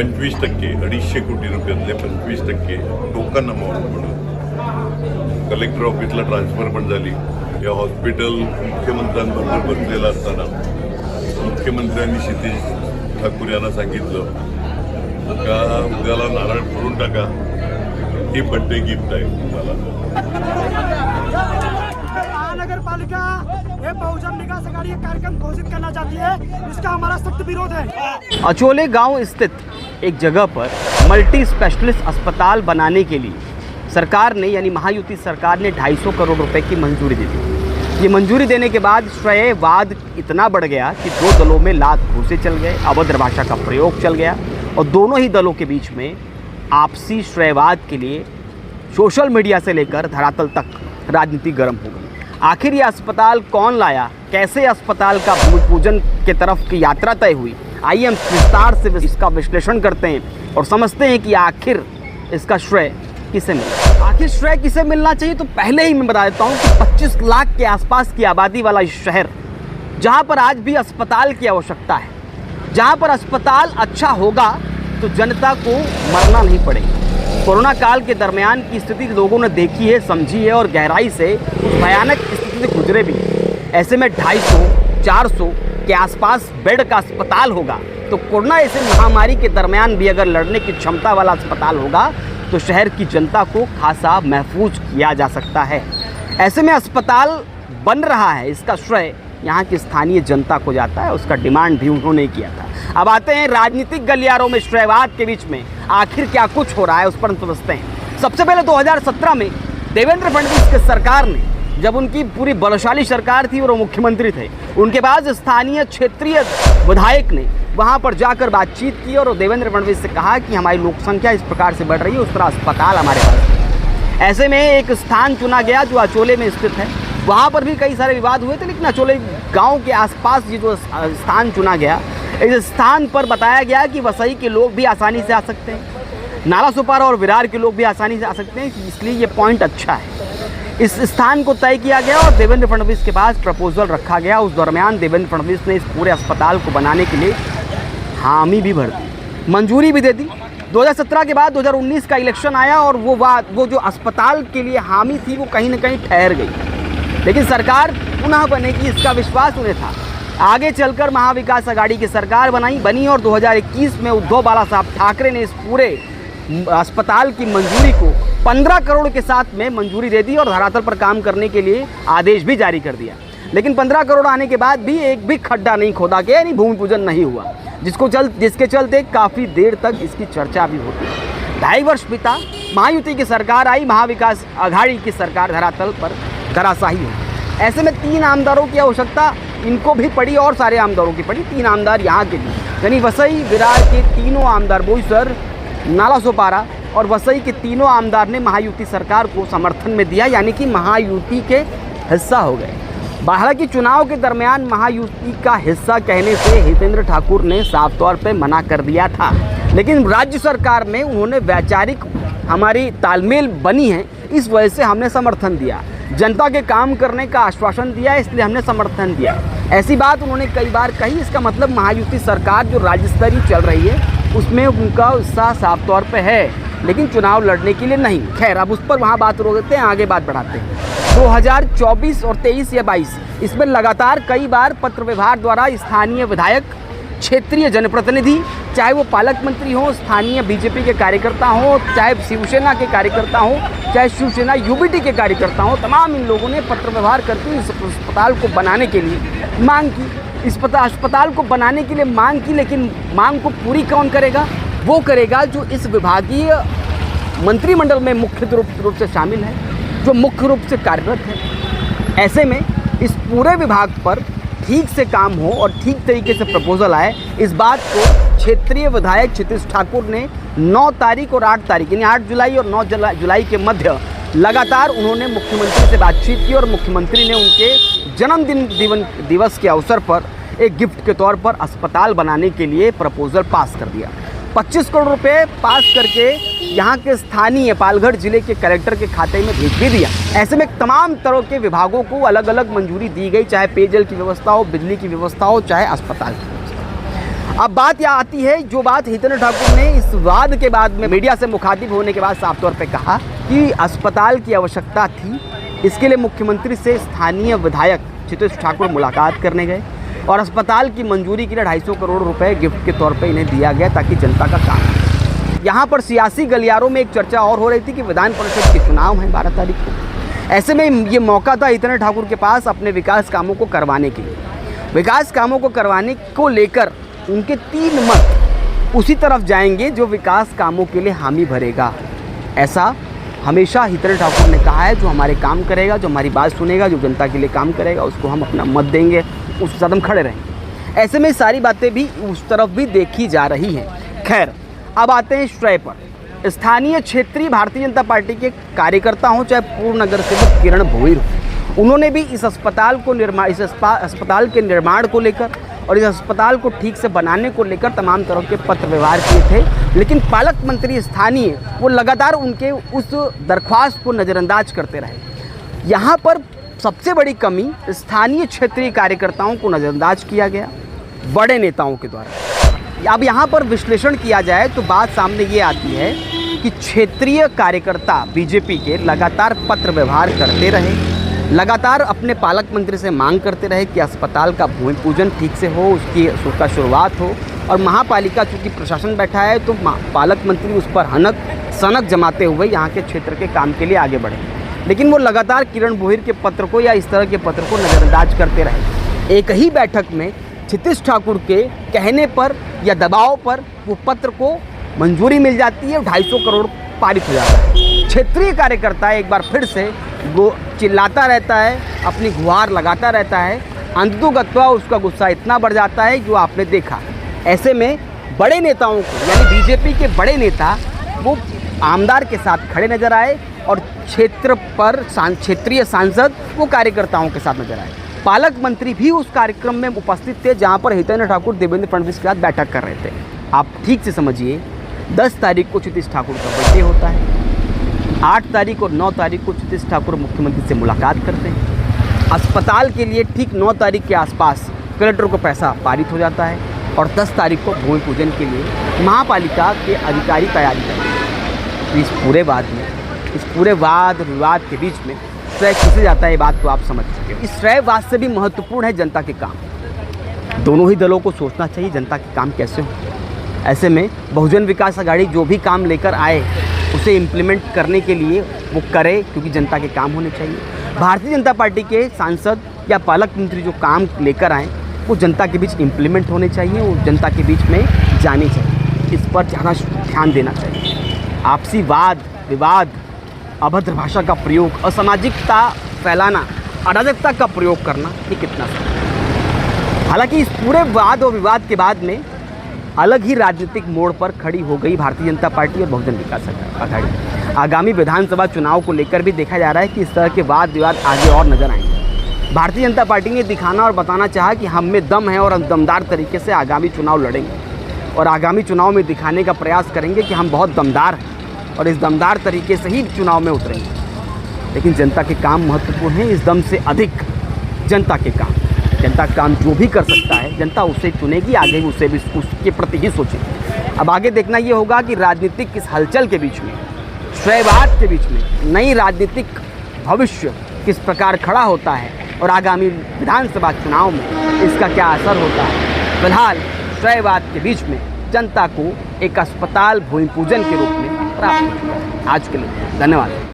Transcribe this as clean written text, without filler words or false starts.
25%, 250 कोटी रुपयातले 25% token amount म्हणून collector ऑफिसला ट्रान्सफर पण झाली. या हॉस्पिटल मुख्यमंत्र्यांबरोबर बसलेला असताना मुख्यमंत्र्यांनी क्षितिज ठाकूर यांना सांगितलं का उद्याला नारळ फोडून टाका, ही बर्थडे गिफ्ट आहे तुम्हाला. महानगरपालिका ये बहुजन विकास आघाड़ी कार्यक्रम घोषित करना चाहती है, इसका हमारा सख्त विरोध है. अचोले गांव स्थित एक जगह पर मल्टी स्पेशलिस्ट अस्पताल बनाने के लिए सरकार ने यानी महायुति सरकार ने 250 करोड़ रुपए की मंजूरी दी थी. ये मंजूरी देने के बाद श्रेयवाद इतना बढ़ गया कि दो दलों में लात घूंसे चल गए, अभद्र भाषा का प्रयोग चल गया और दोनों ही दलों के बीच में आपसी श्रेयवाद के लिए सोशल मीडिया से लेकर धरातल तक राजनीति गर्म हो गई. आखिर ये अस्पताल कौन लाया, कैसे अस्पताल का भूमि पूजन के तरफ की यात्रा तय हुई, आइए हम विस्तार से इसका विश्लेषण करते हैं और समझते हैं कि आखिर इसका श्रेय किसे मिला. आखिर श्रेय किसे मिलना चाहिए, तो पहले ही मैं बता देता हूँ कि 25 लाख के आसपास की आबादी वाला इस शहर, जहाँ पर आज भी अस्पताल की आवश्यकता है, जहाँ पर अस्पताल अच्छा होगा तो जनता को मरना नहीं पड़ेगा. कोरोना काल के दरमियान की स्थिति लोगों ने देखी है, समझी है और गहराई से उस भयानक स्थिति से गुजरे भी. ऐसे में 250-400 के आसपास बेड का अस्पताल होगा तो कोरोना ऐसे महामारी के दरमियान भी अगर लड़ने की क्षमता वाला अस्पताल होगा तो शहर की जनता को खासा महफूज किया जा सकता है. ऐसे में अस्पताल बन रहा है, इसका श्रेय यहाँ की स्थानीय जनता को जाता है, उसका डिमांड भी उन्होंने किया था. अब आते हैं राजनीतिक गलियारों में श्रेयवाद के बीच में आखिर क्या कुछ हो रहा है, उस पर समझते हैं. सबसे पहले 2017 में देवेंद्र फडणवीस की सरकार ने, जब उनकी पूरी बलशाली सरकार थी और वो मुख्यमंत्री थे, उनके बाद स्थानीय क्षेत्रीय विधायक ने वहाँ पर जाकर बातचीत की और देवेंद्र फडणवीस से कहा कि हमारी लोक संख्या इस प्रकार से बढ़ रही है, उस तरह अस्पताल हमारे पास. ऐसे में एक स्थान चुना गया जो अचोले में स्थित है. वहाँ पर भी कई सारे विवाद हुए थे, लेकिन अचोले गांव के आसपास ये जो स्थान चुना गया, इस स्थान पर बताया गया कि वसई के लोग भी आसानी से आ सकते हैं, नालासोपारा और विरार के लोग भी आसानी से आ सकते हैं, इसलिए ये पॉइंट अच्छा है. इस स्थान को तय किया गया और देवेंद्र फडणवीस के पास प्रपोजल रखा गया. उस दरमियान देवेंद्र फडणवीस ने इस पूरे अस्पताल को बनाने के लिए हामी भी भर दी, मंजूरी भी दे दी. 2017 के बाद 2019 का इलेक्शन आया और वो जो अस्पताल के लिए हामी थी वो कहीं ना कहीं ठहर गई. लेकिन सरकार पुनः बनेगी इसका विश्वास उन्हें था. आगे चलकर महाविकास आघाड़ी की सरकार बनी और 2021 में उद्धव बाला साहब ठाकरे ने इस पूरे अस्पताल की मंजूरी को 15 करोड़ के साथ में मंजूरी दे दी और धरातल पर काम करने के लिए आदेश भी जारी कर दिया. लेकिन 15 करोड़ आने के बाद भी एक भी खड्डा नहीं खोदा गया, यानी भूमि पूजन नहीं हुआ, जिसके चलते काफ़ी देर तक इसकी चर्चा भी होती है. 2.5 वर्ष बीता, महायुति की सरकार आई, महाविकास आघाड़ी की सरकार धरातल पर धराशायी हो. ऐसे में 3 आमदारों की आवश्यकता इनको भी पड़ी और सारे आमदारों की पड़ी. 3 आमदार यहाँ के लिए, यानी वसई विरार के तीनों आमदार, बोईसर, नालासोपारा और वसई के तीनों आमदार ने महायुति सरकार को समर्थन में दिया, यानी कि महायुति के हिस्सा हो गए. हालांकि चुनाव के दरमियान महायुति का हिस्सा कहने से हितेंद्र ठाकुर ने साफ तौर पर मना कर दिया था, लेकिन राज्य सरकार में उन्होंने वैचारिक हमारी तालमेल बनी है, इस वजह से हमने समर्थन दिया. जनता के काम करने का आश्वासन दिया, इसलिए हमने समर्थन दिया. ऐसी बात उन्होंने कई बार कही. इसका मतलब महायुति सरकार जो राज्य स्तरीय चल रही है उसमें उनका उत्साह साफ तौर पे है, लेकिन चुनाव लड़ने के लिए नहीं. खैर, अब उस पर वहाँ बात रोक देते हैं, आगे बात बढ़ाते हैं. 2024 और 23 या 22 इसमें लगातार कई बार पत्र विभाग द्वारा स्थानीय विधायक, क्षेत्रीय जनप्रतिनिधि, चाहे वो पालक मंत्री हों, स्थानीय बीजेपी के कार्यकर्ता हों, चाहे शिवसेना के कार्यकर्ता हों, चाहे शिवसेना यूबीटी के कार्यकर्ता हों, तमाम इन लोगों ने पत्र व्यवहार करके इस अस्पताल को बनाने के लिए मांग की. इस अस्पताल को बनाने के लिए मांग की, लेकिन मांग को पूरी कौन करेगा? वो करेगा जो इस विभागीय मंत्रिमंडल में मुख्य रूप से शामिल है, जो मुख्य रूप से कार्यरत है. ऐसे में इस पूरे विभाग पर ठीक से काम हो और ठीक तरीके से प्रपोजल आए, इस बात को क्षेत्रीय विधायक क्षितिज ठाकुर ने 9 तारीख और 8 तारीख यानी 8 जुलाई और 9 जुलाई के मध्य लगातार उन्होंने मुख्यमंत्री से बातचीत की और मुख्यमंत्री ने उनके जन्मदिन दिवस के अवसर पर एक गिफ्ट के तौर पर अस्पताल बनाने के लिए प्रपोजल पास कर दिया. 25 करोड़ रुपए पास करके यहाँ के स्थानीय पालघर जिले के कलेक्टर के खाते में भेज भी दिया. ऐसे में तमाम तरह के विभागों को अलग अलग मंजूरी दी गई, चाहे पेयजल की व्यवस्था हो, बिजली की व्यवस्था हो, चाहे अस्पताल की व्यवस्था. अब बात यह आती है, जो बात हितेंद्र ठाकुर ने इस वाद के बाद में मीडिया से मुखातिब होने के बाद साफ तौर पे कहा कि अस्पताल की आवश्यकता थी। इसके लिए मुख्यमंत्री से स्थानीय विधायक चित्रेश ठाकुर मुलाकात करने गए और अस्पताल की मंजूरी के लिए 250 करोड़ रुपए गिफ्ट के तौर पे इन्हें दिया गया ताकि जनता का काम हो। यहाँ पर सियासी गलियारों में एक चर्चा और हो रही थी कि विधान परिषद के चुनाव हैं 12 तारीख को। ऐसे में ये मौका था हितेंद्र ठाकुर के पास अपने विकास कामों को करवाने के लिए। विकास कामों को करवाने को लेकर उनके 3 मत उसी तरफ जाएंगे जो विकास कामों के लिए हामी भरेगा। ऐसा हमेशा हितेंद्र ठाकुर ने कहा है, जो हमारे काम करेगा, जो हमारी बात सुनेगा, जो जनता के लिए काम करेगा, उसको हम अपना मत देंगे, उस साथ हम खड़े रहेंगे। ऐसे में सारी बातें भी उस तरफ भी देखी जा रही हैं। खैर, अब आते हैं श्रेय पर। स्थानीय क्षेत्रीय भारतीय जनता पार्टी के कार्यकर्ता हों चाहे पूर्व नगर सेवक किरण भोईर हो, उन्होंने भी इस अस्पताल के निर्माण को लेकर और इस अस्पताल को ठीक से बनाने को लेकर तमाम तरह के पत्र व्यवहार किए थे। लेकिन पालक मंत्री स्थानीय वो लगातार उनके उस दरख्वास्त को नज़रअंदाज करते रहे। यहाँ पर सबसे बड़ी कमी स्थानीय क्षेत्रीय कार्यकर्ताओं को नज़रअंदाज किया गया बड़े नेताओं के द्वारा। अब यहाँ पर विश्लेषण किया जाए तो बात सामने ये आती है कि क्षेत्रीय कार्यकर्ता बीजेपी के लगातार पत्र व्यवहार करते रहे, लगातार अपने पालक मंत्री से मांग करते रहे कि अस्पताल का भूमि पूजन ठीक से हो, उसका शुरुआत हो। और महापालिका चूँकि प्रशासन बैठा है तो पालक मंत्री उस पर सनक जमाते हुए यहाँ के क्षेत्र के काम के लिए आगे बढ़े। लेकिन वो लगातार किरण भोईर के पत्र को या इस तरह के पत्र को नज़रअंदाज करते रहे। एक ही बैठक में चित्रेश ठाकुर के कहने पर या दबाव पर वो पत्र को मंजूरी मिल जाती है, 250 करोड़ पारित हो जाता है। क्षेत्रीय कार्यकर्ता एक बार फिर से वो चिल्लाता रहता है, अपनी गुहार लगाता रहता है। अंततोगत्वा उसका गुस्सा इतना बढ़ जाता है जो आपने देखा। ऐसे में बड़े नेताओं को यानी बीजेपी के बड़े नेता वो आमदार के साथ खड़े नजर आए और क्षेत्रीय सांसद वो कार्यकर्ताओं के साथ नजर आए। पालक मंत्री भी उस कार्यक्रम में उपस्थित थे जहां पर हितेंद्र ठाकुर देवेंद्र फडणवीस के साथ बैठक कर रहे थे। आप ठीक से समझिए, 10 तारीख को चित्रेश ठाकुर का बर्थडे होता है, 8 तारीख और 9 तारीख को चित्रेश ठाकुर मुख्यमंत्री से मुलाकात करते हैं। अस्पताल के लिए ठीक 9 तारीख के आसपास कलेक्टर को पैसा पारित हो जाता है और 10 तारीख को भूमि पूजन के लिए महापालिका के अधिकारी तैयारी करते हैं। इस पूरे वाद विवाद के बीच में श्रेय किसे जाता है ये बात तो आप समझ चुके हैं। इस श्रेयवाद से भी महत्वपूर्ण है जनता के काम। दोनों ही दलों को सोचना चाहिए जनता के काम कैसे हो। ऐसे में बहुजन विकास आघाड़ी जो भी काम लेकर आए उसे इम्प्लीमेंट करने के लिए वो करे, क्योंकि जनता के काम होने चाहिए। भारतीय जनता पार्टी के सांसद या पालक मंत्री जो काम लेकर आए वो जनता के बीच इम्प्लीमेंट होने चाहिए, वो जनता के बीच में जाने चाहिए। इस पर ज़्यादा ध्यान देना चाहिए। आपसी वाद विवाद, अभद्र भाषा का प्रयोग, असामाजिकता फैलाना, अराजकता का प्रयोग करना, ये कितना सही। हालांकि इस पूरे वाद और विवाद के बाद में अलग ही राजनीतिक मोड़ पर खड़ी हो गई भारतीय जनता पार्टी और बहुजन विकास आघाड़ी। आगामी विधानसभा चुनाव को लेकर भी देखा जा रहा है कि इस तरह के वाद विवाद आगे और नजर आएंगे। भारतीय जनता पार्टी ने दिखाना और बताना चाहा कि हम में दम है और हम दमदार तरीके से आगामी चुनाव लड़ेंगे और आगामी चुनाव में दिखाने का प्रयास करेंगे कि हम बहुत दमदार हैं और इस दमदार तरीके से ही चुनाव में उतरेंगे। लेकिन जनता के काम महत्वपूर्ण हैं, इस दम से अधिक जनता के काम। जनता काम जो भी कर सकता है जनता उसे चुनेगी, आगे उसे भी उसके प्रति ही सोचेगी। अब आगे देखना ये होगा कि राजनीतिक इस हलचल के बीच में, श्रेयवाद के बीच में नई राजनीतिक भविष्य किस प्रकार खड़ा होता है और आगामी विधानसभा चुनाव में इसका क्या असर होता है। फिलहाल श्रेयवाद के बीच में जनता को एक अस्पताल भूमि पूजन के रूप में प्राप्त हो चुका है। आज के लिए धन्यवाद।